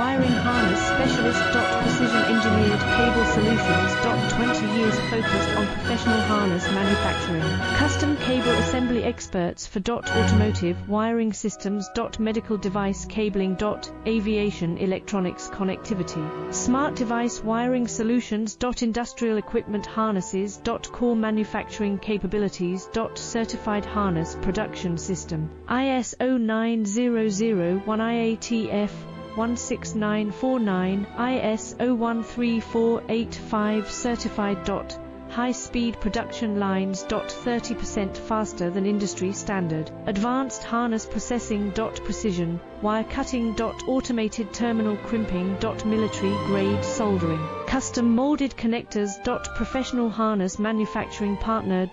wiring harness specialist. Precision engineered cable solutions. 20 years focused on professional harness manufacturing. Custom cable assembly experts for automotive wiring systems. Medical device cabling. Aviation electronics connectivity. Smart device wiring solutions. Industrial equipment harnesses. Core manufacturing capabilities. Certified harness production system. ISO 9001 IATF 16949, ISO 13485 certified. High-speed production lines. 30% faster than industry standard. Advanced harness processing. Precision wire cutting. Automated terminal crimping. Military grade soldering. Custom molded connectors. Professional harness manufacturing partner.